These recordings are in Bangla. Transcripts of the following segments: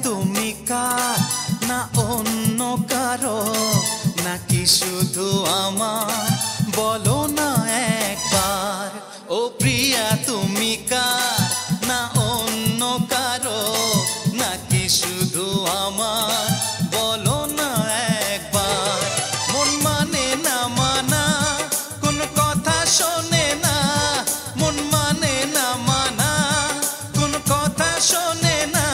তুমি কার না অন্য কারো নাকি শুধু আমার বলো না একবার ও প্রিয়া তুমি কার না অন্য কারো নাকি শুধু আমার বলো না একবার মন মানে না মানা কোন কথা শোনে না মন মানে না মানা কোন কথা শোনে না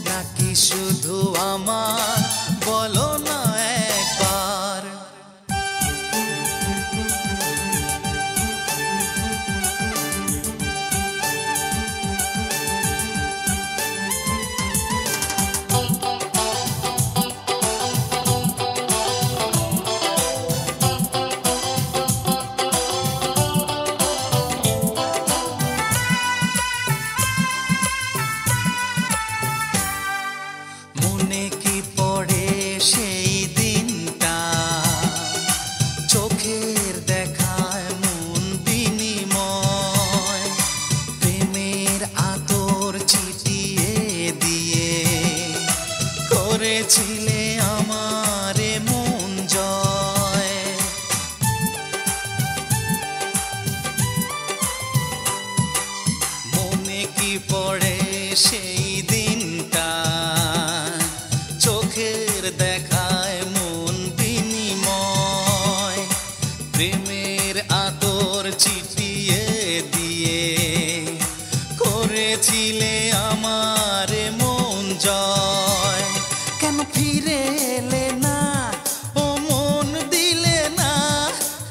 নাকি শুধু আমার বলো না একবার মনে কি পড়ে সেই দিনটা চোখের দেখায় মন বিনিময় প্রেমের আদর ছিটিয়ে দিয়ে করেছিলে আমারে মন জয় মনে কি পড়ে সেই দিনটা চোখের দেখায় মন বিনিময় প্রেমের আদর ছিটিয়ে দিয়ে করেছিলে আমার মন জয় কেন ফিরে এলে না ও মন দিলে না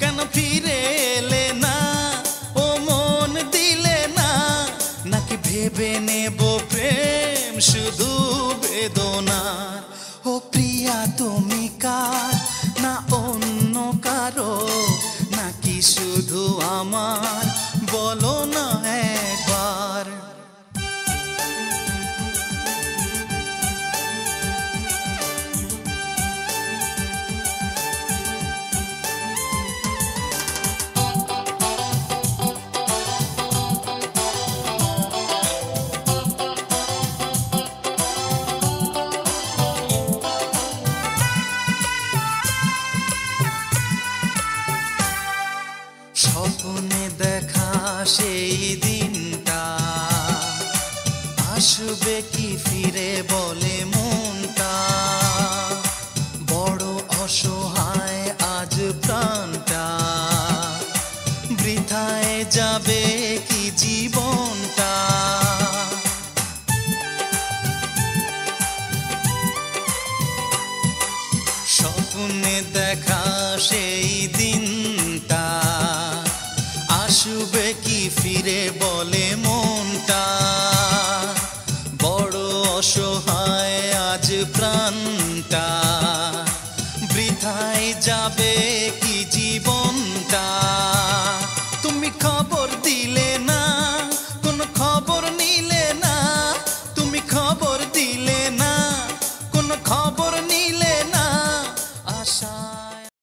কেন ফিরে এলে না ও মন দিলে না নাকি ভেবে নেব প্রেম শুধু বেদনার ও প্রিয়া তুমি কার না অন্য কারো নাকি শুধু আমার বলো না একবার স্বপ্নে দেখা সেই দিনটা আসবে কি ফিরে বলে মনটা বড় অসহায় আজ প্রাণটা বৃথায় যাবে কি জীবনটা স্বপ্নে দেখা সেই দিনটা আসবে কি ফিরে বলে মনটা বড় অসহায় আজ প্রাণটা বৃথায় যাবে কি জীবনটা